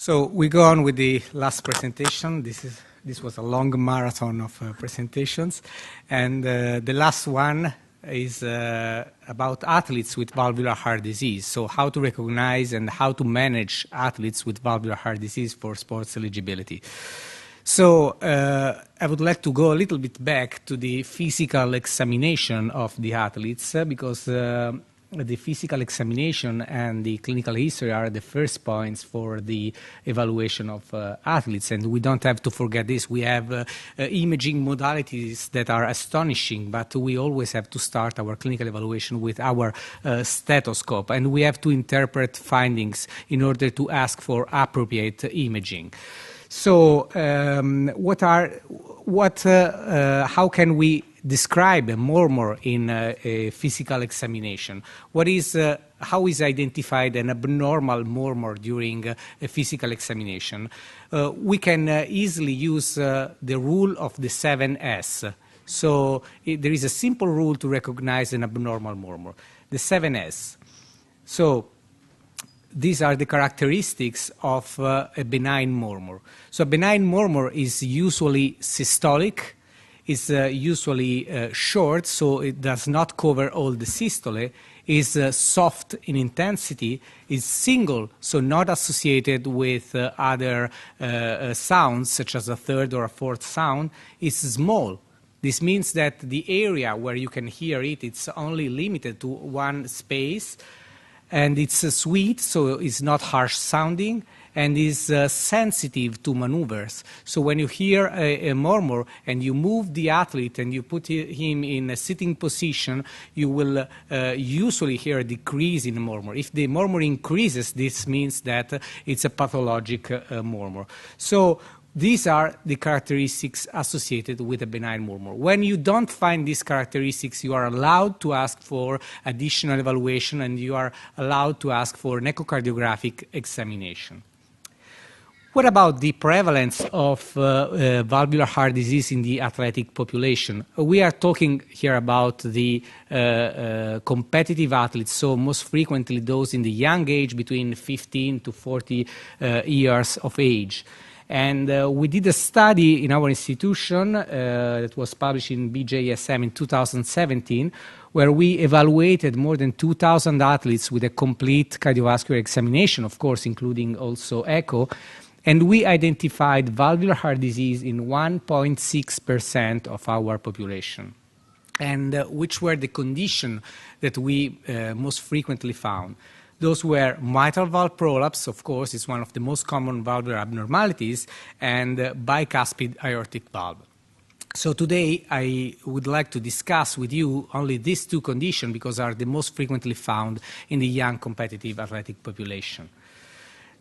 So we go on with the last presentation. This was a long marathon of presentations, and the last one is about athletes with valvular heart disease. So how to recognize and how to manage athletes with valvular heart disease for sports eligibility. So I would like to go a little bit back to the physical examination of the athletes because the physical examination and the clinical history are the first points for the evaluation of athletes, and we don't have to forget this. We have imaging modalities that are astonishing, but we always have to start our clinical evaluation with our stethoscope, and we have to interpret findings in order to ask for appropriate imaging. So how can we describe a murmur in a physical examination? How is identified an abnormal murmur during a physical examination? We can easily use the rule of the 7S. So there is a simple rule to recognize an abnormal murmur, the 7S. So these are the characteristics of a benign murmur. So a benign murmur is usually systolic, is usually short, so it does not cover all the systole, is soft in intensity, is single, so not associated with other sounds, such as a third or a fourth sound, is small. This means that the area where you can hear it, it's only limited to one space, and it's sweet, so it's not harsh sounding, and is sensitive to maneuvers. So when you hear a murmur and you move the athlete and you put him in a sitting position, you will usually hear a decrease in the murmur. If the murmur increases, this means that it's a pathologic murmur. So these are the characteristics associated with a benign murmur. When you don't find these characteristics, you are allowed to ask for additional evaluation, and you are allowed to ask for an echocardiographic examination. What about the prevalence of valvular heart disease in the athletic population? We are talking here about the competitive athletes, so most frequently those in the young age between 15 to 40 years of age. And we did a study in our institution that was published in BJSM in 2017, where we evaluated more than 2,000 athletes with a complete cardiovascular examination, of course, including also echo. And we identified valvular heart disease in 1.6% of our population. And which were the conditions that we most frequently found? Those were mitral valve prolapse, of course, is one of the most common valvular abnormalities, and bicuspid aortic valve. So today I would like to discuss with you only these two conditions because they are the most frequently found in the young competitive athletic population.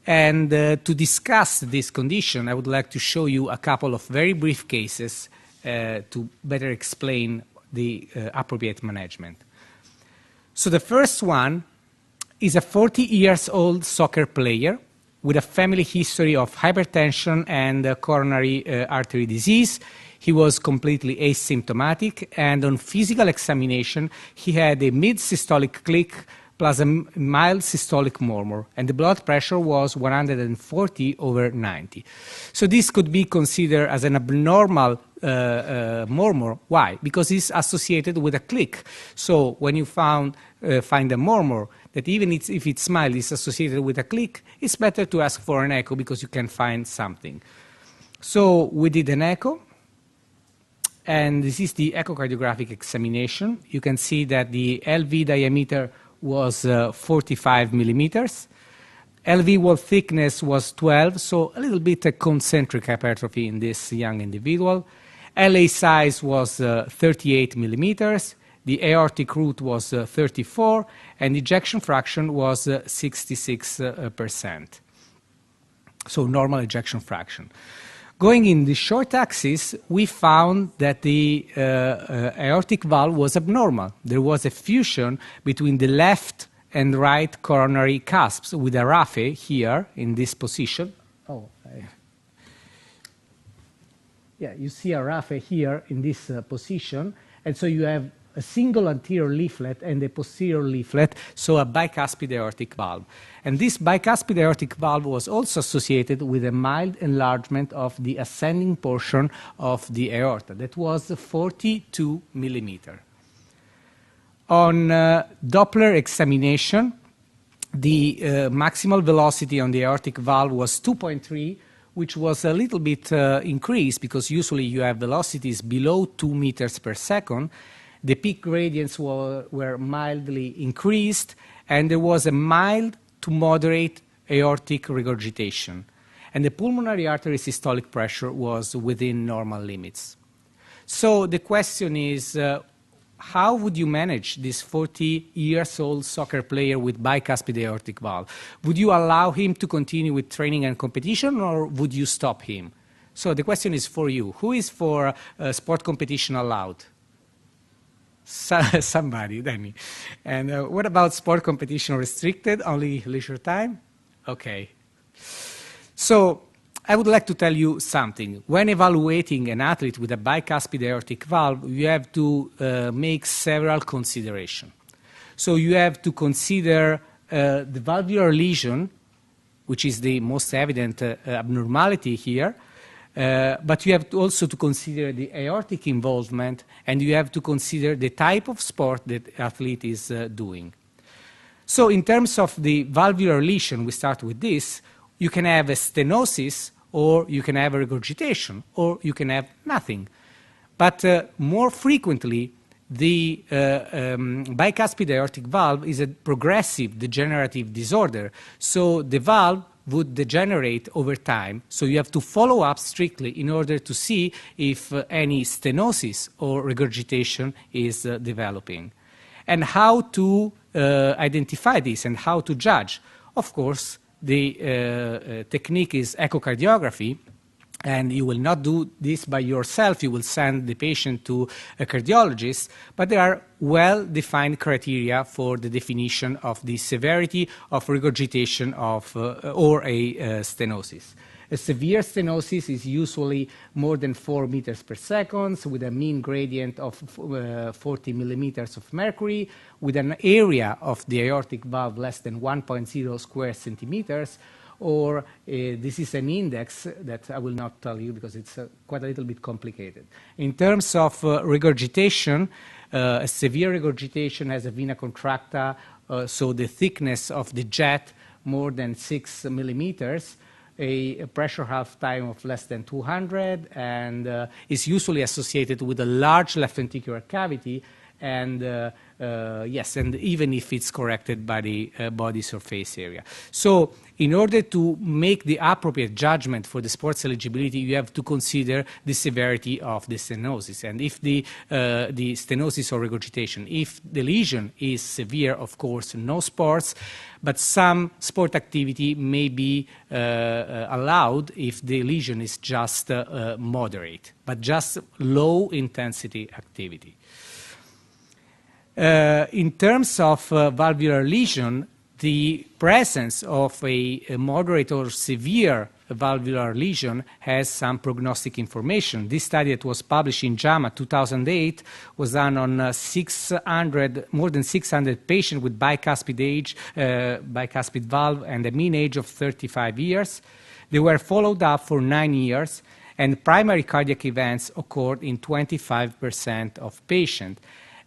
And to discuss this condition, I would like to show you a couple of very brief cases to better explain the appropriate management. So the first one is a 40-year-old soccer player with a family history of hypertension and coronary artery disease. He was completely asymptomatic, and on physical examination, he had a mid-systolic click plus a mild systolic murmur, and the blood pressure was 140/90. So this could be considered as an abnormal murmur. Why? Because it's associated with a click. So when you find a murmur that even if it's mild is associated with a click, it's better to ask for an echo because you can find something. So we did an echo, and this is the echocardiographic examination. You can see that the LV diameter was 45 millimeters. LV wall thickness was 12, so a little bit a concentric hypertrophy in this young individual. LA size was 38 millimeters. The aortic root was 34, and ejection fraction was 66%. So normal ejection fraction. Going in the short axis, we found that the aortic valve was abnormal. There was a fusion between the left and right coronary cusps with a raphe here in this position. Yeah, you see a raphe here in this position. And so you have a single anterior leaflet and a posterior leaflet, so a bicuspid aortic valve. And this bicuspid aortic valve was also associated with a mild enlargement of the ascending portion of the aorta. That was 42 millimeter. On Doppler examination, the maximal velocity on the aortic valve was 2.3, which was a little bit increased because usually you have velocities below 2 meters per second. The peak gradients were mildly increased, and there was a mild to moderate aortic regurgitation. And the pulmonary artery systolic pressure was within normal limits. So the question is, how would you manage this 40-year-old soccer player with bicuspid aortic valve? Would you allow him to continue with training and competition, or would you stop him? So the question is for you. Who is for sport competition allowed? Somebody, Danny. And what about sport competition restricted, only leisure time? Okay. So I would like to tell you something. When evaluating an athlete with a bicuspid aortic valve, you have to make several considerations. So you have to consider the valvular lesion, which is the most evident abnormality here, but you have to also to consider the aortic involvement, and you have to consider the type of sport that the athlete is doing. So in terms of the valvular lesion, we start with this. You can have a stenosis, or you can have a regurgitation, or you can have nothing. But more frequently, the bicuspid aortic valve is a progressive degenerative disorder. So the valve would degenerate over time. So you have to follow up strictly in order to see if any stenosis or regurgitation is developing. And how to identify this and how to judge? Of course, the technique is echocardiography, and you will not do this by yourself. You will send the patient to a cardiologist, but there are well-defined criteria for the definition of the severity of regurgitation of or a stenosis. A severe stenosis is usually more than 4 meters per second, with a mean gradient of 40 millimeters of mercury, with an area of the aortic valve less than 1.0 square centimeters, or this is an index that I will not tell you because it's quite a little bit complicated. In terms of regurgitation, a severe regurgitation has a vena contracta, so the thickness of the jet more than 6 millimeters, a pressure half time of less than 200, and is usually associated with a large left ventricular cavity, and yes, and even if it's corrected by the body surface area. So in order to make the appropriate judgment for the sports eligibility, you have to consider the severity of the stenosis. And if the stenosis or regurgitation, if the lesion is severe, of course, no sports, but some sport activity may be allowed if the lesion is just moderate, but just low intensity activity. In terms of valvular lesion, the presence of a moderate or severe valvular lesion has some prognostic information. This study that was published in JAMA 2008 was done on more than 600 patients with bicuspid valve and a mean age of 35 years. They were followed up for 9 years, and primary cardiac events occurred in 25% of patients.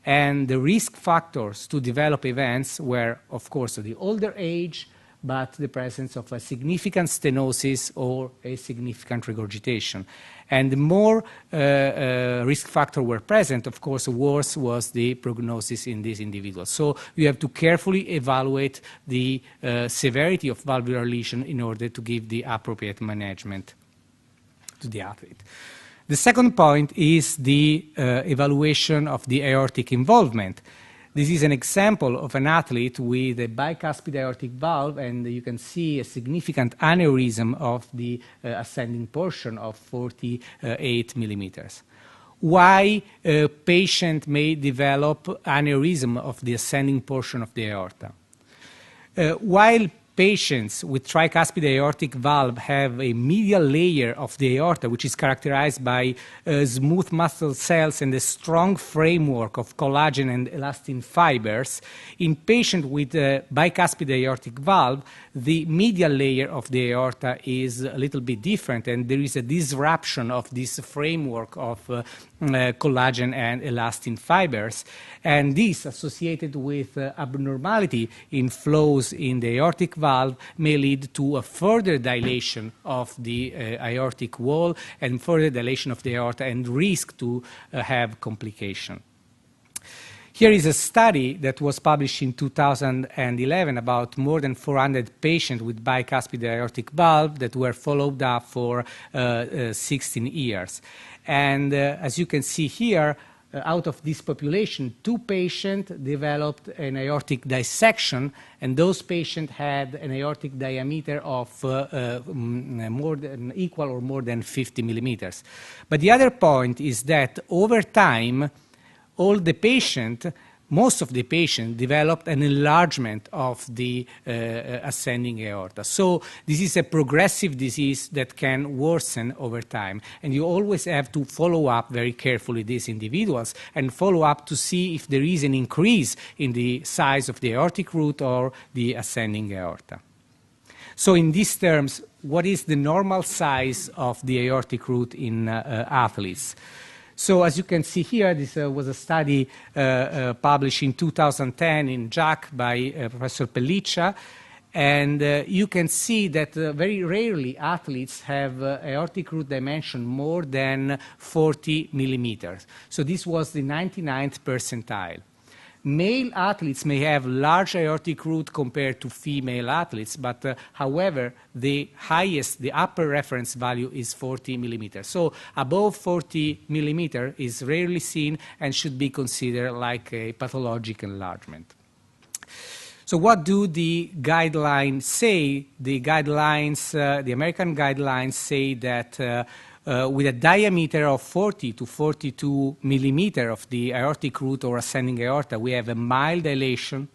And the risk factors to develop events were, of course, the older age, but the presence of a significant stenosis or a significant regurgitation. And the more risk factors were present, of course, worse was the prognosis in these individuals. So you have to carefully evaluate the severity of valvular lesion in order to give the appropriate management to the athlete. The second point is the evaluation of the aortic involvement. This is an example of an athlete with a bicuspid aortic valve, and you can see a significant aneurysm of the ascending portion of 48 millimeters. Why a patient may develop aneurysm of the ascending portion of the aorta? While patients with tricuspid aortic valve have a medial layer of the aorta, which is characterized by smooth muscle cells and a strong framework of collagen and elastin fibers. In patients with bicuspid aortic valve, the medial layer of the aorta is a little bit different, and there is a disruption of this framework of collagen and elastin fibers, and this associated with abnormality in flows in the aortic valve may lead to a further dilation of the aortic wall and further dilation of the aorta and risk to have complication. Here is a study that was published in 2011 about more than 400 patients with bicuspid aortic valve that were followed up for 16 years. And as you can see here, out of this population, 2 patients developed an aortic dissection, and those patients had an aortic diameter of more than equal or more than 50 millimeters. But the other point is that over time, most of the patients developed an enlargement of the ascending aorta. So this is a progressive disease that can worsen over time. And you always have to follow up very carefully these individuals and follow up to see if there is an increase in the size of the aortic root or the ascending aorta. So in these terms, what is the normal size of the aortic root in athletes? So as you can see here, this was a study published in 2010 in JACC by Professor Pelliccia, and you can see that very rarely athletes have aortic root dimension more than 40 millimeters. So this was the 99th percentile. Male athletes may have large aortic root compared to female athletes, but however, the upper reference value is 40 millimeters. So above 40 millimeters is rarely seen and should be considered like a pathologic enlargement. So what do the guidelines say? The American guidelines say that with a diameter of 40 to 42 millimeter of the aortic root or ascending aorta, we have a mild dilation.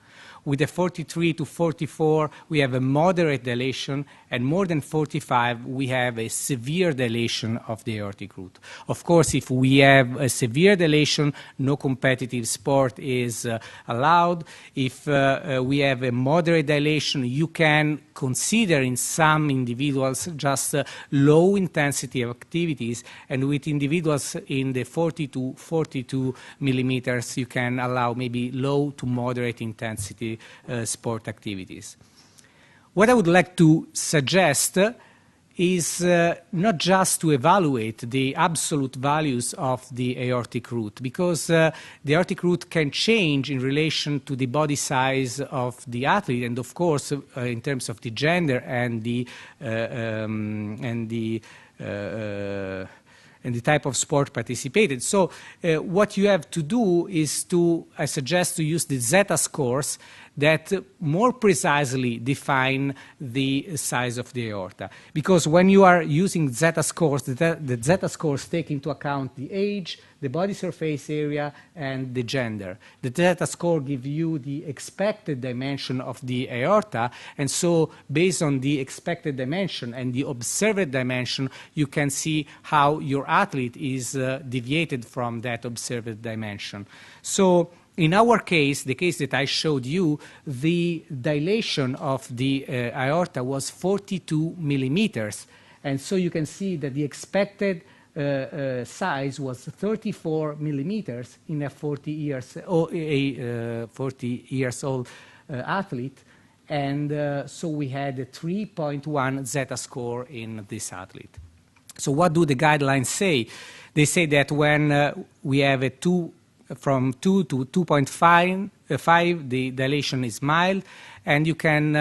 With a 43 to 44, we have a moderate dilation, and more than 45, we have a severe dilation of the aortic root. Of course, if we have a severe dilation, no competitive sport is allowed. If we have a moderate dilation, you can consider in some individuals just low intensity of activities, and with individuals in the 40 to 42 millimeters, you can allow maybe low to moderate intensity sport activities. What I would like to suggest is not just to evaluate the absolute values of the aortic root, because the aortic root can change in relation to the body size of the athlete, and of course in terms of the gender and the type of sport participated. So what you have to do is I suggest to use the zeta scores that more precisely define the size of the aorta. Because when you are using zeta scores, the zeta scores take into account the age, the body surface area, and the gender. The zeta score gives you the expected dimension of the aorta, and so based on the expected dimension and the observed dimension, you can see how your athlete is deviated from that observed dimension. So in our case, the case that I showed you, the dilation of the aorta was 42 millimeters. And so you can see that the expected size was 34 millimeters in a 40 years old athlete. And so we had a 3.1 zeta score in this athlete. So what do the guidelines say? They say that when we have from 2 to 2.5, the dilation is mild, and you can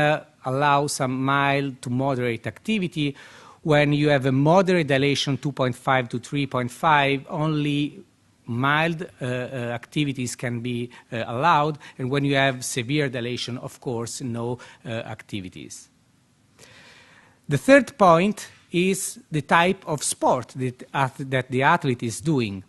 allow some mild to moderate activity. When you have a moderate dilation, 2.5 to 3.5, only mild activities can be allowed, and when you have severe dilation, of course, no activities. The third point is the type of sport that the athlete is doing,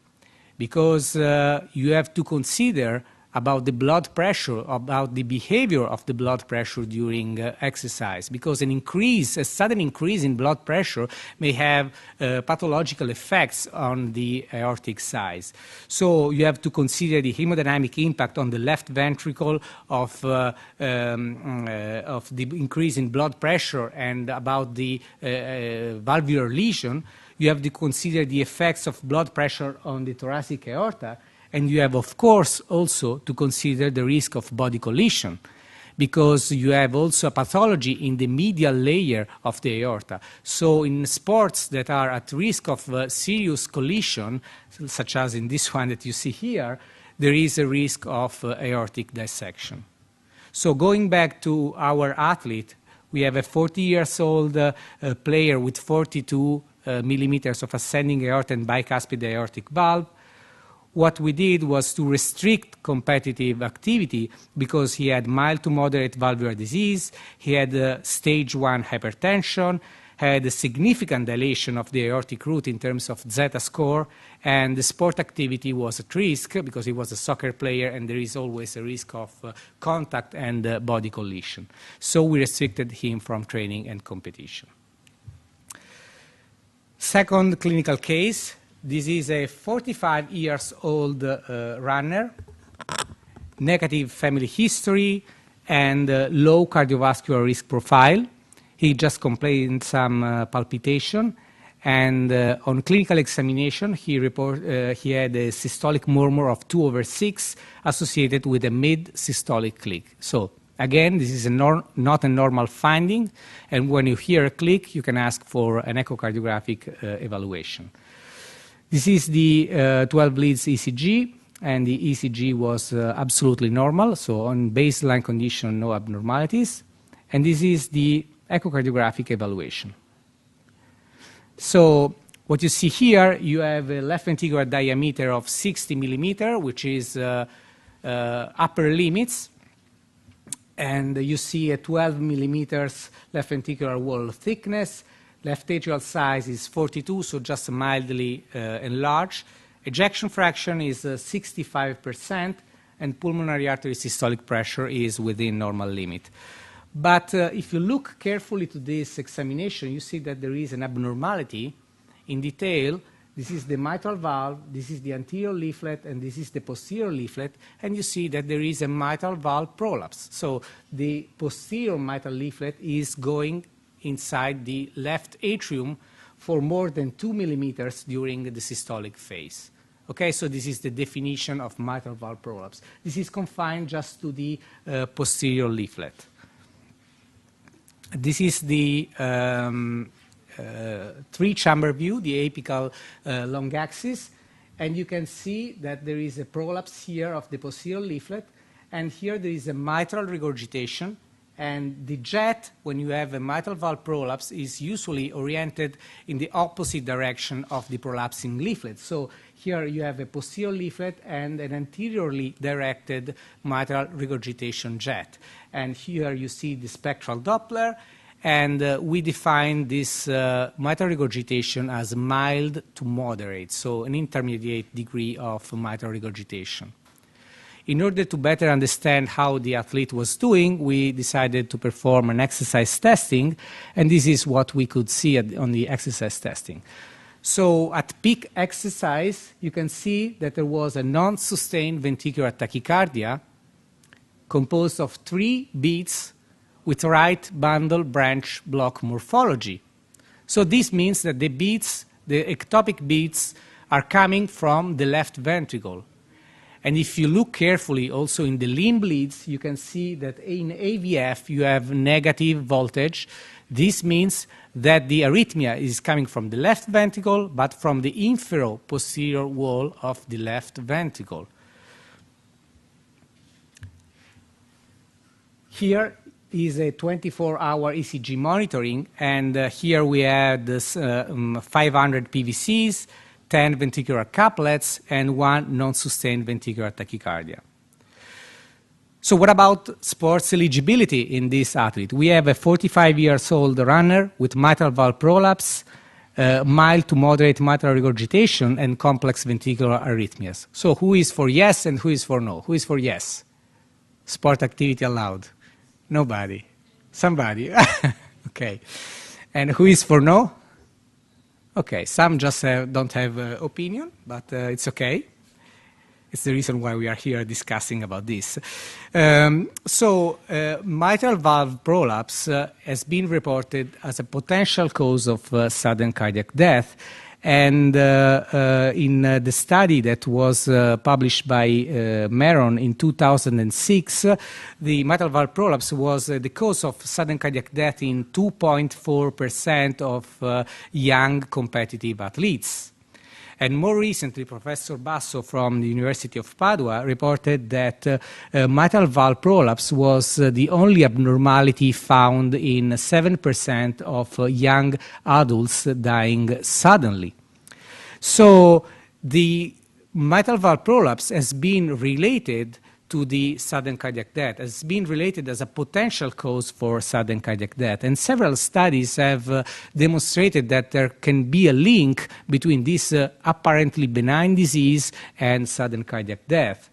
because you have to consider about the blood pressure, about the behavior of the blood pressure during exercise, because a sudden increase in blood pressure may have pathological effects on the aortic size. So you have to consider the hemodynamic impact on the left ventricle of the increase in blood pressure and about the valvular lesion. You have to consider the effects of blood pressure on the thoracic aorta, and you have, of course, also to consider the risk of body collision, because you have also a pathology in the medial layer of the aorta. So in sports that are at risk of serious collision, such as in this one that you see here, there is a risk of aortic dissection. So going back to our athlete, we have a 40-year-old player with 42 millimeters of ascending aorta and bicuspid aortic valve. What we did was to restrict competitive activity because he had mild to moderate valvular disease, he had stage 1 hypertension, had a significant dilation of the aortic root in terms of zeta score, and the sport activity was at risk because he was a soccer player and there is always a risk of contact and body collision. So we restricted him from training and competition. Second clinical case, this is a 45-year-old runner, negative family history, and low cardiovascular risk profile. He just complained some palpitation, and on clinical examination, he had a systolic murmur of 2/6 associated with a mid-systolic click. So again, this is not a normal finding, and when you hear a click, you can ask for an echocardiographic evaluation. This is the 12 leads ECG, and the ECG was absolutely normal, so on baseline condition, no abnormalities. And this is the echocardiographic evaluation. So what you see here, you have a left ventricular diameter of 60 millimeter, which is upper limits, and you see a 12 millimeters left ventricular wall thickness. Left atrial size is 42, so just mildly enlarged. Ejection fraction is 65%, and pulmonary artery systolic pressure is within normal limit. But if you look carefully to this examination, you see that there is an abnormality in detail. This is the mitral valve, this is the anterior leaflet, and this is the posterior leaflet, and you see that there is a mitral valve prolapse. So the posterior mitral leaflet is going inside the left atrium for more than 2 millimeters during the systolic phase. Okay, so this is the definition of mitral valve prolapse. This is confined just to the posterior leaflet. This is the three-chamber view, the apical long axis, and you can see that there is a prolapse here of the posterior leaflet, and here there is a mitral regurgitation, and the jet, when you have a mitral valve prolapse, is usually oriented in the opposite direction of the prolapsing leaflet. So here you have a posterior leaflet and an anteriorly directed mitral regurgitation jet. And here you see the spectral Doppler, and we define this mitral regurgitation as mild to moderate, so an intermediate degree of mitral regurgitation. In order to better understand how the athlete was doing, we decided to perform an exercise testing, and this is what we could see on the exercise testing. So at peak exercise, you can see that there was a non-sustained ventricular tachycardia composed of 3 beats with right bundle branch block morphology. So this means that the beats, the ectopic beats, are coming from the left ventricle. And if you look carefully also in the limb leads, you can see that in AVF you have negative voltage. This means that the arrhythmia is coming from the left ventricle, but from the infero-posterior wall of the left ventricle. Here is a 24-hour ECG monitoring, and here we had this, 500 PVCs, 10 ventricular couplets, and 1 non-sustained ventricular tachycardia. So what about sports eligibility in this athlete? We have a 45-year-old runner with mitral valve prolapse, mild to moderate mitral regurgitation, and complex ventricular arrhythmias. So who is for yes and who is for no? Who is for yes? Sport activity allowed? Nobody. Somebody. Okay. And who is for no? Okay, some just don't have opinion, but it's okay. It's the reason why we are here discussing about this. Mitral valve prolapse has been reported as a potential cause of sudden cardiac death. And in the study that was published by Meron in 2006, the mitral valve prolapse was the cause of sudden cardiac death in 2.4% of young competitive athletes. And more recently, Professor Basso from the University of Padua reported that mitral valve prolapse was the only abnormality found in 7% of young adults dying suddenly. So the mitral valve prolapse has been related to the sudden cardiac death, has been related as a potential cause for sudden cardiac death. And several studies have demonstrated that there can be a link between this apparently benign disease and sudden cardiac death.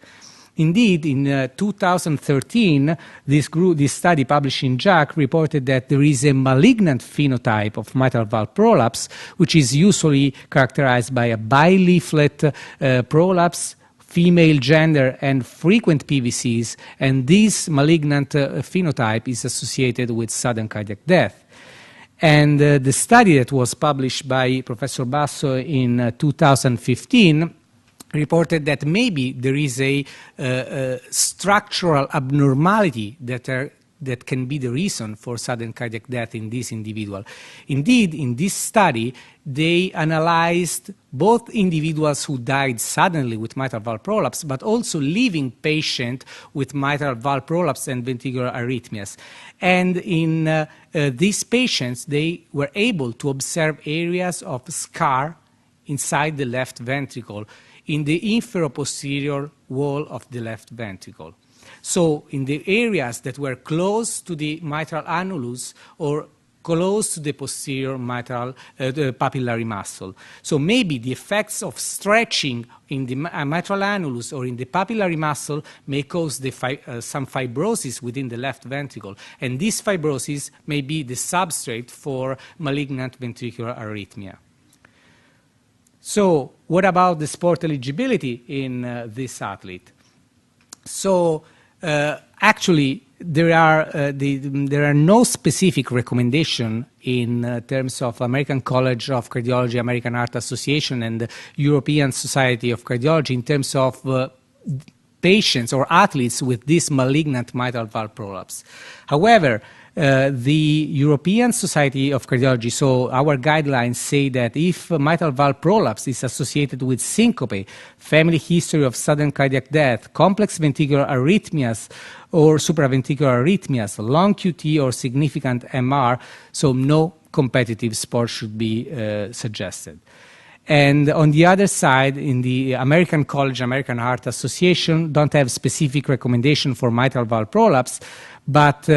Indeed, in 2013, this study published in JACC reported that there is a malignant phenotype of mitral valve prolapse, which is usually characterized by a bileaflet prolapse, female gender, and frequent PVCs, and this malignant phenotype is associated with sudden cardiac death. And the study that was published by Professor Basso in 2015 reported that maybe there is a structural abnormality that can be the reason for sudden cardiac death in this individual. Indeed, in this study, they analyzed both individuals who died suddenly with mitral valve prolapse, but also living patients with mitral valve prolapse and ventricular arrhythmias. And in these patients, they were able to observe areas of scar inside the left ventricle in the infero-posterior wall of the left ventricle. So in the areas that were close to the mitral annulus or close to the posterior mitral papillary muscle. So maybe the effects of stretching in the mitral annulus or in the papillary muscle may cause some fibrosis within the left ventricle. And this fibrosis may be the substrate for malignant ventricular arrhythmia. So what about the sport eligibility in this athlete? So actually, there are no specific recommendation in terms of American College of Cardiology, American Heart Association, and the European Society of Cardiology in terms of patients or athletes with this malignant mitral valve prolapse. However, the European Society of Cardiology, so our guidelines say that if mitral valve prolapse is associated with syncope, family history of sudden cardiac death, complex ventricular arrhythmias or supraventricular arrhythmias, long QT or significant MR, so no competitive sport should be suggested. And on the other side, in the American College, American Heart Association, don't have specific recommendation for mitral valve prolapse, but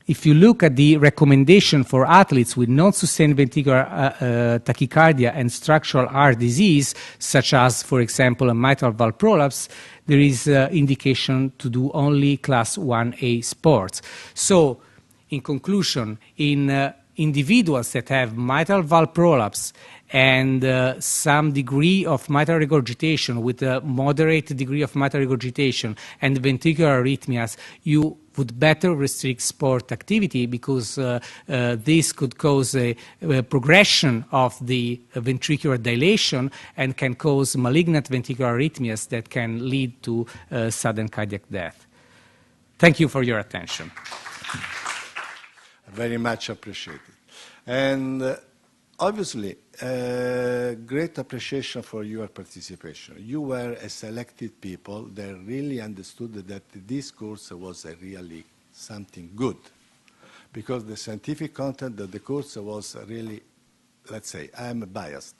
if you look at the recommendation for athletes with non-sustained ventricular tachycardia and structural heart disease, such as, for example, a mitral valve prolapse, there is indication to do only class 1A sports. So, in conclusion, in individuals that have mitral valve prolapse and some degree of mitral regurgitation with a moderate degree of mitral regurgitation and ventricular arrhythmias, you would better restrict sport activity because this could cause a progression of the ventricular dilation and can cause malignant ventricular arrhythmias that can lead to sudden cardiac death. Thank you for your attention. Very much appreciated. And obviously, great appreciation for your participation. You were a selected people that really understood that this course was really something good, because the scientific content of the course was really, let's say, I'm biased,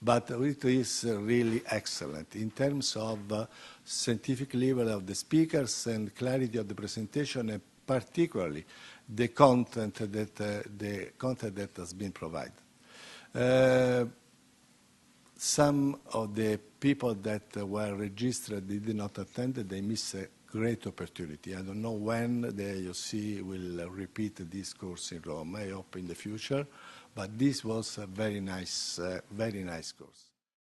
but it is really excellent in terms of scientific level of the speakers and clarity of the presentation, and particularly the content that has been provided. Some of the people that were registered did not attend, they missed a great opportunity. I don't know when the IOC will repeat this course in Rome. I hope in the future, but this was a very nice course.